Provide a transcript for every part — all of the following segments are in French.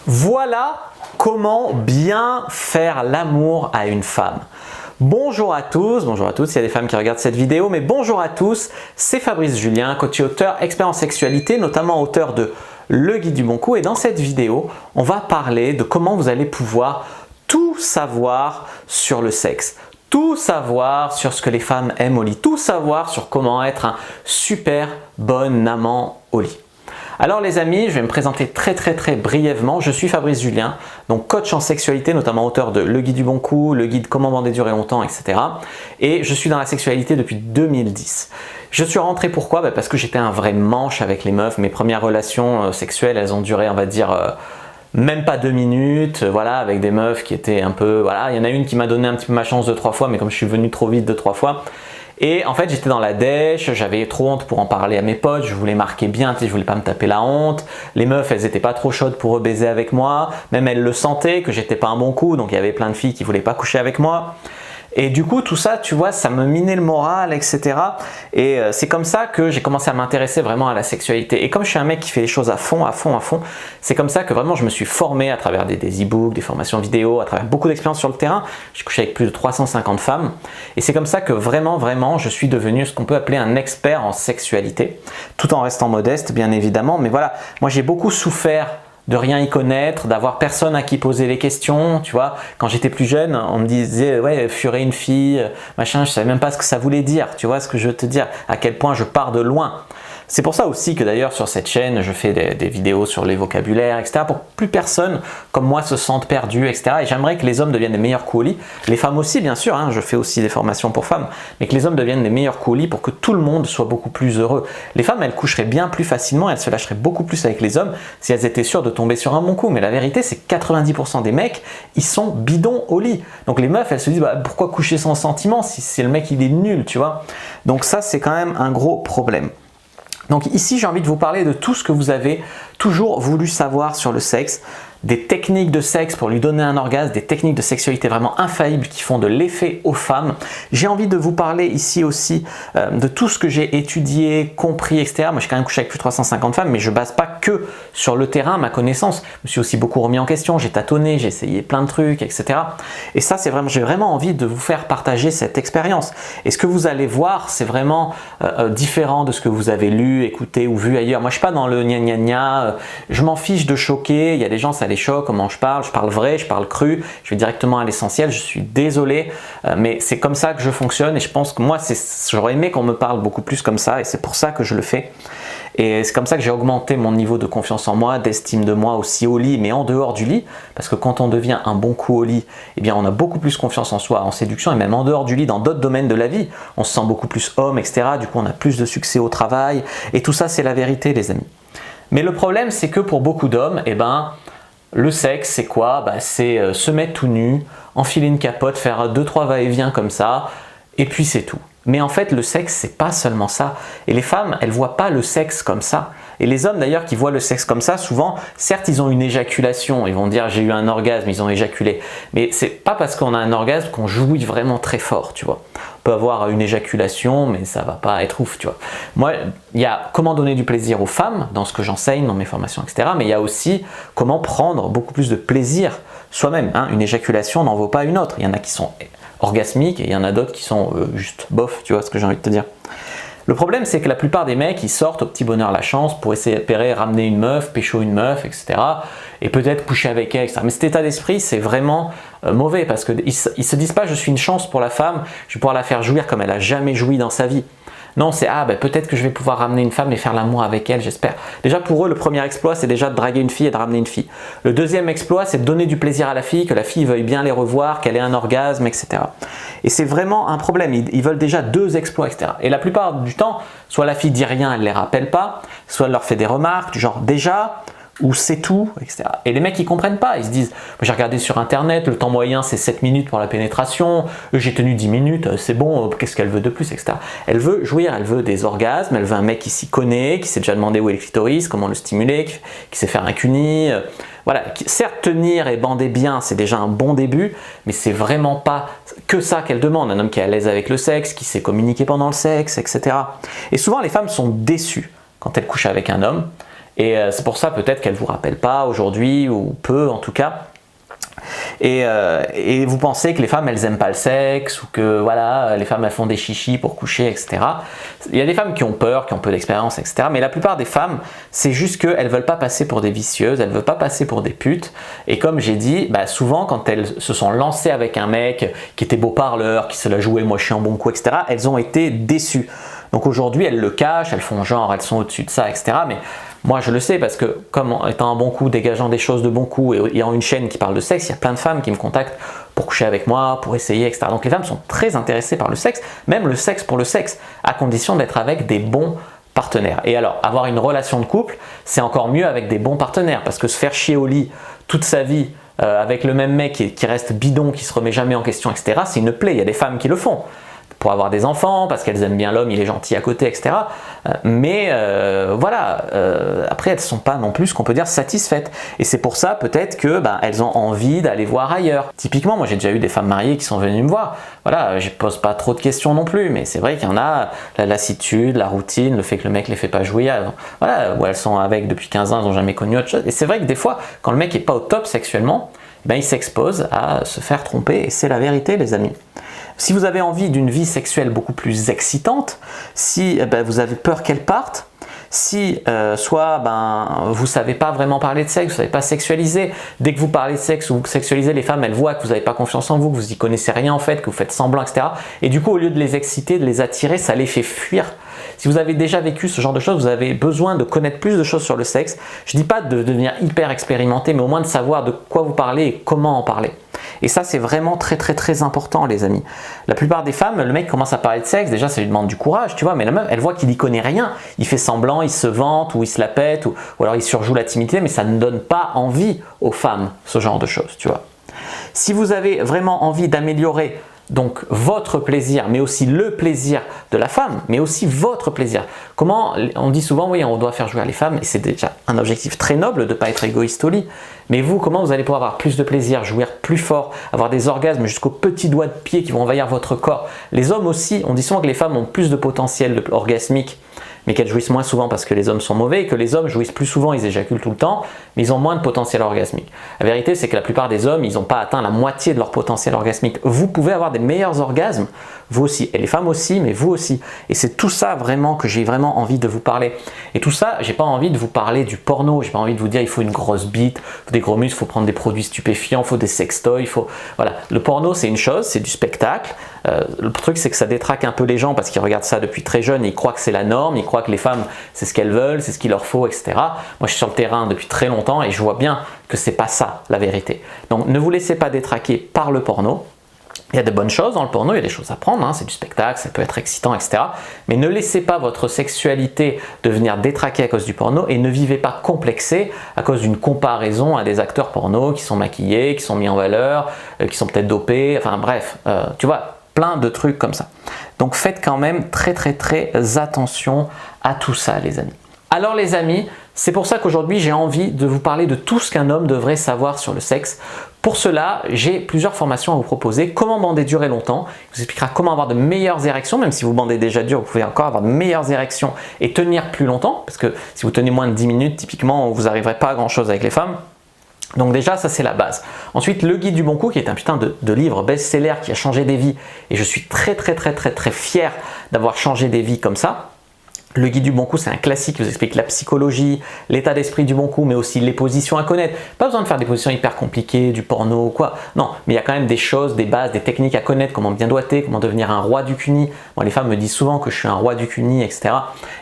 Voilà comment bien faire l'amour à une femme. Bonjour à tous, s'il y a des femmes qui regardent cette vidéo, mais bonjour à tous, c'est Fabrice Julien, coach et auteur, expert en sexualité, notamment auteur de Le Guide du Bon Coup. Et dans cette vidéo, on va parler de comment vous allez pouvoir tout savoir sur le sexe. Tout savoir sur ce que les femmes aiment au lit, tout savoir sur comment être un super bon amant au lit. Alors les amis, je vais me présenter très brièvement. Je suis Fabrice Julien, donc coach en sexualité, notamment auteur de Le Guide du Bon Coup, le guide Comment bander durer longtemps, etc. Et je suis dans la sexualité depuis 2010. Je suis rentré pourquoi? Parce que j'étais un vrai manche avec les meufs. Mes premières relations sexuelles, elles ont duré, on va dire, même pas 2 minutes, voilà, avec des meufs qui étaient un peu, voilà, il y en a une qui m'a donné un petit peu ma chance 2-3 fois, mais comme je suis venu trop vite 2-3 fois. Et en fait, j'étais dans la dèche, j'avais trop honte pour en parler à mes potes, je voulais marquer bien, je voulais pas me taper la honte. Les meufs, elles étaient pas trop chaudes pour baiser avec moi, même elles le sentaient que j'étais pas un bon coup, donc il y avait plein de filles qui voulaient pas coucher avec moi. Et du coup, tout ça, tu vois, ça me minait le moral, etc. Et c'est comme ça que j'ai commencé à m'intéresser vraiment à la sexualité. Et comme je suis un mec qui fait les choses à fond, c'est comme ça que vraiment je me suis formé à travers des e-books, des formations vidéo, à travers beaucoup d'expériences sur le terrain. J'ai couché avec plus de 350 femmes. Et c'est comme ça que vraiment, je suis devenu ce qu'on peut appeler un expert en sexualité. Tout en restant modeste, bien évidemment. Mais voilà, moi j'ai beaucoup souffert de rien y connaître, d'avoir personne à qui poser les questions, tu vois. Quand j'étais plus jeune, on me disait, ouais, furer une fille, machin, je savais même pas ce que ça voulait dire, tu vois ce que je veux te dire, à quel point je pars de loin. C'est pour ça aussi que d'ailleurs sur cette chaîne, je fais des vidéos sur les vocabulaires, etc. pour que plus personne comme moi se sente perdu, etc. Et j'aimerais que les hommes deviennent des meilleurs coups au lit. Les femmes aussi, bien sûr, hein, je fais aussi des formations pour femmes, mais que les hommes deviennent des meilleurs coups au lit pour que tout le monde soit beaucoup plus heureux. Les femmes, elles coucheraient bien plus facilement, elles se lâcheraient beaucoup plus avec les hommes si elles étaient sûres de tomber sur un bon coup. Mais la vérité, c'est que 90% des mecs, ils sont bidons au lit. Donc les meufs, elles se disent, bah, pourquoi coucher sans sentiment si le mec il est nul, tu vois. Donc ça, c'est quand même un gros problème. Donc ici, j'ai envie de vous parler de tout ce que vous avez toujours voulu savoir sur le sexe, des techniques de sexe pour lui donner un orgasme, des techniques de sexualité vraiment infaillibles qui font de l'effet aux femmes. J'ai envie de vous parler ici aussi de tout ce que j'ai étudié, compris, etc. Moi, j'ai quand même couché avec plus de 350 femmes, mais je ne base pas que sur le terrain, ma connaissance. Je me suis aussi beaucoup remis en question, j'ai tâtonné, j'ai essayé plein de trucs, etc. Et ça, j'ai vraiment envie de vous faire partager cette expérience. Et ce que vous allez voir, c'est vraiment différent de ce que vous avez lu, écouté ou vu ailleurs. Moi, je ne suis pas dans le gna gna gna, je m'en fiche de choquer. Il y a des gens, ça les choque, comment je parle vrai, je parle cru, je vais directement à l'essentiel, je suis désolé, mais c'est comme ça que je fonctionne et je pense que moi, j'aurais aimé qu'on me parle beaucoup plus comme ça et c'est pour ça que je le fais. Et c'est comme ça que j'ai augmenté mon niveau de confiance en moi, d'estime de moi aussi au lit, mais en dehors du lit, parce que quand on devient un bon coup au lit, eh bien on a beaucoup plus confiance en soi, en séduction et même en dehors du lit, dans d'autres domaines de la vie. On se sent beaucoup plus homme, etc. Du coup, on a plus de succès au travail et tout ça, c'est la vérité, les amis. Mais le problème, c'est que pour beaucoup d'hommes, eh ben, le sexe, c'est quoi? C'est se mettre tout nu, enfiler une capote, faire 2-3 va-et-vient comme ça, et puis c'est tout. Mais en fait, le sexe, c'est pas seulement ça. Et les femmes, elles voient pas le sexe comme ça. Et les hommes d'ailleurs qui voient le sexe comme ça, souvent, certes, ils ont une éjaculation, ils vont dire j'ai eu un orgasme, ils ont éjaculé. Mais c'est pas parce qu'on a un orgasme qu'on jouit vraiment très fort, tu vois. On peut avoir une éjaculation, mais ça va pas être ouf, tu vois. Moi, il y a comment donner du plaisir aux femmes, dans ce que j'enseigne, dans mes formations, etc. Mais il y a aussi comment prendre beaucoup plus de plaisir soi-même. Hein. Une éjaculation n'en vaut pas une autre. Il y en a qui sont orgasmiques et il y en a d'autres qui sont juste bof, tu vois ce que j'ai envie de te dire. Le problème, c'est que la plupart des mecs, ils sortent au petit bonheur la chance pour espérer ramener une meuf, pécho une meuf, etc. Et peut-être coucher avec elle, etc. Mais cet état d'esprit, c'est vraiment mauvais parce qu'ils se disent pas « je suis une chance pour la femme, je vais pouvoir la faire jouir comme elle a jamais joui dans sa vie ». Non, c'est « ah, ben, peut-être que je vais pouvoir ramener une femme et faire l'amour avec elle, j'espère ». Déjà pour eux, le premier exploit, c'est déjà de draguer une fille et de ramener une fille. Le deuxième exploit, c'est de donner du plaisir à la fille, que la fille veuille bien les revoir, qu'elle ait un orgasme, etc. Et c'est vraiment un problème, ils veulent déjà 2 exploits, etc. Et la plupart du temps, soit la fille dit rien, elle ne les rappelle pas, soit elle leur fait des remarques du genre « déjà », ou c'est tout, etc. Et les mecs ils comprennent pas, ils se disent j'ai regardé sur internet, le temps moyen c'est 7 minutes pour la pénétration, j'ai tenu 10 minutes, c'est bon, qu'est-ce qu'elle veut de plus, etc. Elle veut jouir, elle veut des orgasmes, elle veut un mec qui s'y connaît, qui s'est déjà demandé où est le clitoris, comment le stimuler, qui sait faire un cuni, voilà, certes tenir et bander bien c'est déjà un bon début, mais c'est vraiment pas que ça qu'elle demande, un homme qui est à l'aise avec le sexe, qui sait communiquer pendant le sexe, etc. Et souvent les femmes sont déçues quand elles couchent avec un homme, Et c'est pour ça peut-être qu'elle ne vous rappelle pas aujourd'hui, ou peu en tout cas. Et vous pensez que les femmes, elles aiment pas le sexe, ou que voilà, les femmes, elles font des chichis pour coucher, etc. Il y a des femmes qui ont peur, qui ont peu d'expérience, etc. Mais la plupart des femmes, c'est juste qu'elles veulent pas passer pour des vicieuses, elles veulent pas passer pour des putes. Et comme j'ai dit, bah souvent quand elles se sont lancées avec un mec qui était beau parleur, qui se la jouait, moi je suis un bon coup, etc., elles ont été déçues. Donc aujourd'hui, elles le cachent, elles font genre, elles sont au-dessus de ça, etc. Mais moi, je le sais parce que comme étant un bon coup, dégageant des choses de bon coup et ayant une chaîne qui parle de sexe, il y a plein de femmes qui me contactent pour coucher avec moi, pour essayer, etc. Donc les femmes sont très intéressées par le sexe, même le sexe pour le sexe, à condition d'être avec des bons partenaires. Et alors, avoir une relation de couple, c'est encore mieux avec des bons partenaires parce que se faire chier au lit toute sa vie avec le même mec qui reste bidon, qui se remet jamais en question, etc., c'est une plaie. Il y a des femmes qui le font pour avoir des enfants, parce qu'elles aiment bien l'homme, il est gentil à côté, etc. Mais voilà, après elles ne sont pas non plus ce qu'on peut dire satisfaites. Et c'est pour ça peut-être que elles ont envie d'aller voir ailleurs. Typiquement, moi j'ai déjà eu des femmes mariées qui sont venues me voir. Voilà, je pose pas trop de questions non plus, mais c'est vrai qu'il y en a, la lassitude, la routine, le fait que le mec les fait pas jouir, voilà, où elles sont avec depuis 15 ans, elles n'ont jamais connu autre chose. Et c'est vrai que des fois, quand le mec est pas au top sexuellement, il s'expose à se faire tromper, et c'est la vérité les amis. Si vous avez envie d'une vie sexuelle beaucoup plus excitante, si vous avez peur qu'elle parte, si soit vous ne savez pas vraiment parler de sexe, vous ne savez pas sexualiser, dès que vous parlez de sexe ou vous sexualisez, les femmes elles voient que vous n'avez pas confiance en vous, que vous n'y connaissez rien en fait, que vous faites semblant, etc. Et du coup au lieu de les exciter, de les attirer, ça les fait fuir. Si vous avez déjà vécu ce genre de choses, vous avez besoin de connaître plus de choses sur le sexe. Je ne dis pas de devenir hyper expérimenté, mais au moins de savoir de quoi vous parlez et comment en parler. Et ça, c'est vraiment très très très important les amis. La plupart des femmes, le mec commence à parler de sexe, déjà ça lui demande du courage, tu vois, mais la meuf, elle voit qu'il y connaît rien. Il fait semblant, il se vante, ou il se la pète, ou alors il surjoue la timidité, mais ça ne donne pas envie aux femmes, ce genre de choses, tu vois. Si vous avez vraiment envie d'améliorer donc votre plaisir, mais aussi le plaisir de la femme, mais aussi votre plaisir. Comment, on dit souvent, oui, on doit faire jouir les femmes, et c'est déjà un objectif très noble de ne pas être égoïste au lit. Mais vous, comment vous allez pouvoir avoir plus de plaisir, jouir plus fort, avoir des orgasmes jusqu'aux petits doigts de pied qui vont envahir votre corps. Les hommes aussi, on dit souvent que les femmes ont plus de potentiel orgasmique, mais qu'elles jouissent moins souvent parce que les hommes sont mauvais, et que les hommes jouissent plus souvent, ils éjaculent tout le temps, mais ils ont moins de potentiel orgasmique. La vérité, c'est que la plupart des hommes, ils n'ont pas atteint la moitié de leur potentiel orgasmique. Vous pouvez avoir des meilleurs orgasmes, vous aussi, et les femmes aussi, mais vous aussi. Et c'est tout ça vraiment que j'ai vraiment envie de vous parler. Et tout ça, j'ai pas envie de vous parler du porno, j'ai pas envie de vous dire il faut une grosse bite, il faut des gros muscles, il faut prendre des produits stupéfiants, il faut des sextoys, il faut... Voilà, le porno c'est une chose, c'est du spectacle. Le truc c'est que ça détraque un peu les gens parce qu'ils regardent ça depuis très jeune et ils croient que c'est la norme, ils croient que les femmes c'est ce qu'elles veulent, c'est ce qu'il leur faut, etc. Moi je suis sur le terrain depuis très longtemps et je vois bien que c'est pas ça la vérité. Donc ne vous laissez pas détraquer par le porno. Il y a de bonnes choses dans le porno, il y a des choses à prendre, hein, c'est du spectacle, ça peut être excitant, etc. Mais ne laissez pas votre sexualité devenir détraquée à cause du porno et ne vivez pas complexé à cause d'une comparaison à des acteurs porno qui sont maquillés, qui sont mis en valeur, qui sont peut-être dopés, enfin bref, tu vois, plein de trucs comme ça. Donc faites quand même très très très attention à tout ça les amis. Alors les amis, c'est pour ça qu'aujourd'hui j'ai envie de vous parler de tout ce qu'un homme devrait savoir sur le sexe. Pour cela, j'ai plusieurs formations à vous proposer. Comment bander dur et longtemps, il vous expliquera comment avoir de meilleures érections, même si vous bandez déjà dur, vous pouvez encore avoir de meilleures érections et tenir plus longtemps, parce que si vous tenez moins de 10 minutes, typiquement, vous n'arriverez pas à grand chose avec les femmes. Donc déjà, ça c'est la base. Ensuite, le guide du bon coup, qui est un putain de livre best-seller qui a changé des vies, et je suis très fier d'avoir changé des vies comme ça. Le guide du bon coup, c'est un classique qui vous explique la psychologie, l'état d'esprit du bon coup, mais aussi les positions à connaître. Pas besoin de faire des positions hyper compliquées, du porno ou quoi. Non, mais il y a quand même des choses, des bases, des techniques à connaître, comment bien doigter, comment devenir un roi du cuni. Moi, les femmes me disent souvent que je suis un roi du cuni, etc.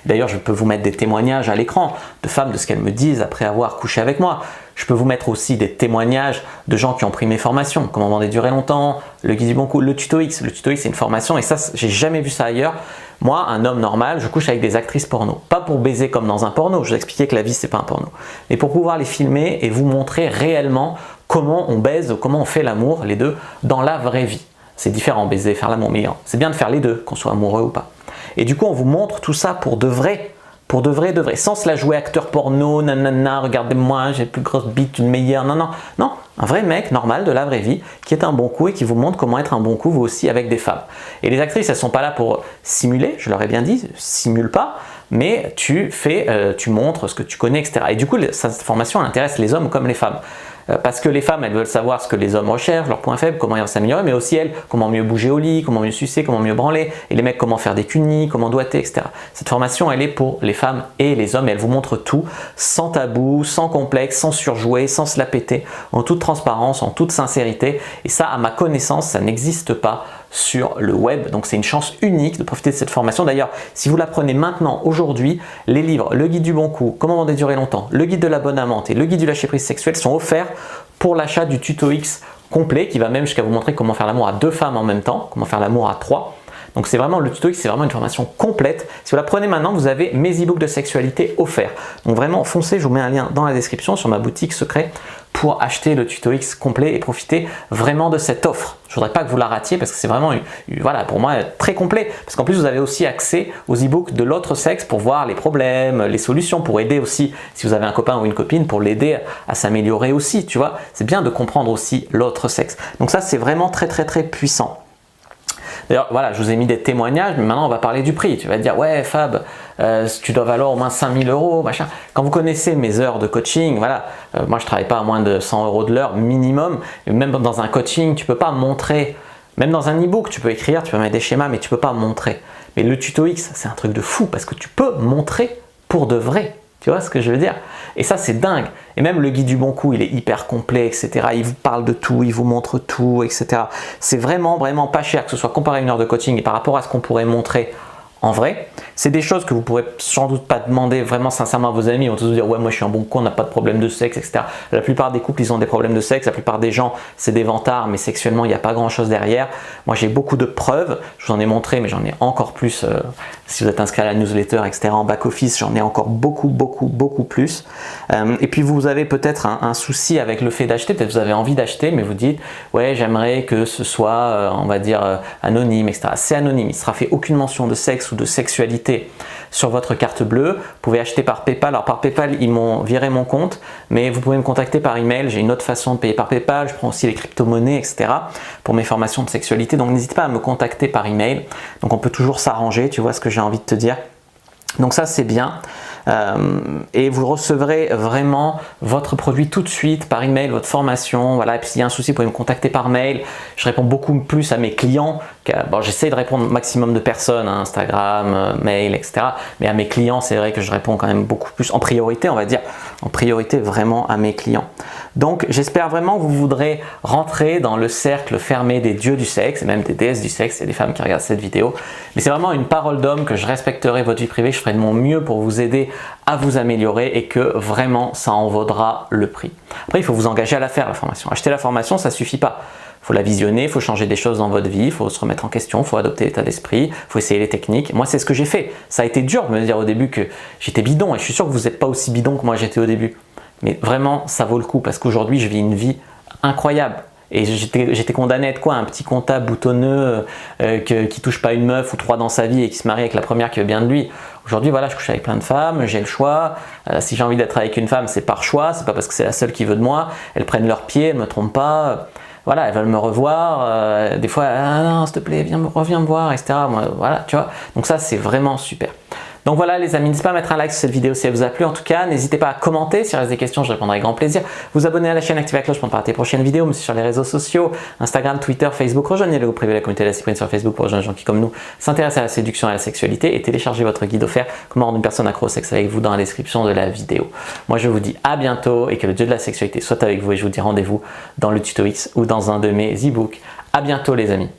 D'ailleurs, je peux vous mettre des témoignages à l'écran de femmes, de ce qu'elles me disent après avoir couché avec moi. Je peux vous mettre aussi des témoignages de gens qui ont pris mes formations, comment bander durer longtemps, le guide du bon coup, le tuto X. Le tuto X, c'est une formation et ça, j'ai jamais vu ça ailleurs. Moi, un homme normal, je couche avec des actrices porno. Pas pour baiser comme dans un porno, je vous ai expliqué que la vie, c'est pas un porno. Mais pour pouvoir les filmer et vous montrer réellement comment on baise, comment on fait l'amour, les deux, dans la vraie vie. C'est différent, baiser, faire l'amour, mais c'est bien de faire les deux, qu'on soit amoureux ou pas. Et du coup, on vous montre tout ça pour de vrai. Pour de vrai, sans se la jouer acteur porno, nanana, regardez-moi, j'ai plus grosse bite, une meilleure, non, un vrai mec normal de la vraie vie qui est un bon coup et qui vous montre comment être un bon coup vous aussi avec des femmes. Et les actrices, elles sont pas là pour simuler, je leur ai bien dit, simule pas, mais tu montres ce que tu connais, etc. Et du coup, cette formation elle intéresse les hommes comme les femmes. Parce que les femmes, elles veulent savoir ce que les hommes recherchent, leurs points faibles, comment ils vont s'améliorer, mais aussi elles, comment mieux bouger au lit, comment mieux sucer, comment mieux branler, et les mecs, comment faire des cunis, comment doigter, etc. Cette formation, elle est pour les femmes et les hommes, et elle vous montre tout, sans tabou, sans complexe, sans surjouer, sans se la péter, en toute transparence, en toute sincérité, et ça, à ma connaissance, ça n'existe pas sur le web, donc c'est une chance unique de profiter de cette formation. D'ailleurs, si vous la prenez maintenant, aujourd'hui, les livres, le guide du bon coup, comment vendre et durer longtemps, le guide de la bonne amante et le guide du lâcher prise sexuel sont offerts pour l'achat du tuto X complet qui va même jusqu'à vous montrer comment faire l'amour à 2 femmes en même temps, comment faire l'amour à 3. Donc c'est vraiment le tuto X, c'est vraiment une formation complète. Si vous la prenez maintenant, vous avez mes e-books de sexualité offerts. Donc vraiment foncez, je vous mets un lien dans la description sur ma boutique secret pour acheter le tuto X complet et profiter vraiment de cette offre. Je ne voudrais pas que vous la ratiez parce que c'est vraiment, voilà, pour moi très complet. Parce qu'en plus vous avez aussi accès aux e-books de l'autre sexe pour voir les problèmes, les solutions, pour aider aussi, si vous avez un copain ou une copine, pour l'aider à s'améliorer aussi, tu vois. C'est bien de comprendre aussi l'autre sexe. Donc ça c'est vraiment très puissant. D'ailleurs, voilà, je vous ai mis des témoignages, mais maintenant on va parler du prix. Tu vas te dire, ouais Fab, tu dois valoir au moins 5 000 €, machin. Quand vous connaissez mes heures de coaching, voilà, moi je travaille pas à moins de 100 € de l'heure minimum. Et même dans un coaching, tu peux pas montrer, même dans un e-book, tu peux écrire, tu peux mettre des schémas, mais tu peux pas montrer. Mais le tuto X, c'est un truc de fou parce que tu peux montrer pour de vrai. Tu vois ce que je veux dire? Et ça, c'est dingue. Et même le guide du bon coup, il est hyper complet, etc. Il vous parle de tout, il vous montre tout, etc. C'est vraiment pas cher, que ce soit comparé à une heure de coaching et par rapport à ce qu'on pourrait montrer en vrai. C'est des choses que vous pourrez sans doute pas demander vraiment sincèrement à vos amis. Ils vont tous vous dire, ouais, moi je suis un bon con, on n'a pas de problème de sexe, etc. La plupart des couples, ils ont des problèmes de sexe. La plupart des gens, c'est des vantards, mais sexuellement, il n'y a pas grand chose derrière. Moi, j'ai beaucoup de preuves. Je vous en ai montré, mais j'en ai encore plus. Si vous êtes inscrit à la newsletter, etc. en back-office, j'en ai encore beaucoup plus. Et puis, vous avez peut-être un souci avec le fait d'acheter. Peut-être vous avez envie d'acheter, mais vous dites, ouais, j'aimerais que ce soit, on va dire, anonyme, etc. C'est anonyme. Il ne sera fait aucune mention de sexe ou de sexualité sur votre carte bleue. Vous pouvez acheter par PayPal. Alors par PayPal, ils m'ont viré mon compte, mais vous pouvez me contacter par email. J'ai une autre façon de payer par PayPal. Je prends aussi les crypto-monnaies, etc. pour mes formations de sexualité. Donc n'hésitez pas à me contacter par email. Donc on peut toujours s'arranger, tu vois ce que j'ai envie de te dire. Donc ça c'est bien. Et vous recevrez vraiment votre produit tout de suite par email, votre formation. Voilà. Et puis s'il y a un souci, vous pouvez me contacter par mail. Je réponds beaucoup plus à mes clients. Bon, j'essaie de répondre au maximum de personnes, hein, Instagram, mail, etc. Mais à mes clients, c'est vrai que je réponds quand même beaucoup plus en priorité, on va dire, en priorité vraiment à mes clients. Donc j'espère vraiment que vous voudrez rentrer dans le cercle fermé des dieux du sexe et même des déesses du sexe. Il y a des femmes qui regardent cette vidéo. Mais c'est vraiment une parole d'homme que je respecterai votre vie privée. Je ferai de mon mieux pour vous aider à vous améliorer et que vraiment ça en vaudra le prix. Après, il faut vous engager à la faire, la formation. Acheter la formation, ça ne suffit pas. Il faut la visionner, il faut changer des choses dans votre vie, il faut se remettre en question, il faut adopter l'état d'esprit, il faut essayer les techniques. Moi, c'est ce que j'ai fait. Ça a été dur de me dire au début que j'étais bidon et je suis sûr que vous n'êtes pas aussi bidon que moi j'étais au début. Mais vraiment, ça vaut le coup parce qu'aujourd'hui, je vis une vie incroyable. Et j'étais condamné à être quoi? Un petit comptable boutonneux qui touche pas une meuf ou 3 dans sa vie et qui se marie avec la première qui veut bien de lui. Aujourd'hui, voilà, je couche avec plein de femmes, j'ai le choix. Si j'ai envie d'être avec une femme, c'est par choix, c'est pas parce que c'est la seule qui veut de moi. Elles prennent leurs pieds, elles me trompent pas. Voilà, elles veulent me revoir. Des fois, ah non, s'il te plaît, reviens me voir, etc. Moi, voilà, tu vois. Donc ça, c'est vraiment super. Donc voilà les amis, n'hésitez pas à mettre un like sur cette vidéo si elle vous a plu. En tout cas, n'hésitez pas à commenter. S'il reste des questions, je répondrai avec grand plaisir. Vous abonner à la chaîne, activer la cloche pour ne pas rater les prochaines vidéos. Me suivre sur les réseaux sociaux, Instagram, Twitter, Facebook. Rejoignez le groupe privé de la communauté de la cyprine sur Facebook pour rejoindre des gens qui, comme nous, s'intéressent à la séduction et à la sexualité. Et téléchargez votre guide offert Comment rendre une personne accro au sexe avec vous dans la description de la vidéo. Moi, je vous dis à bientôt et que le dieu de la sexualité soit avec vous. Et je vous dis rendez-vous dans le tuto X ou dans un de mes e-books. À bientôt les amis.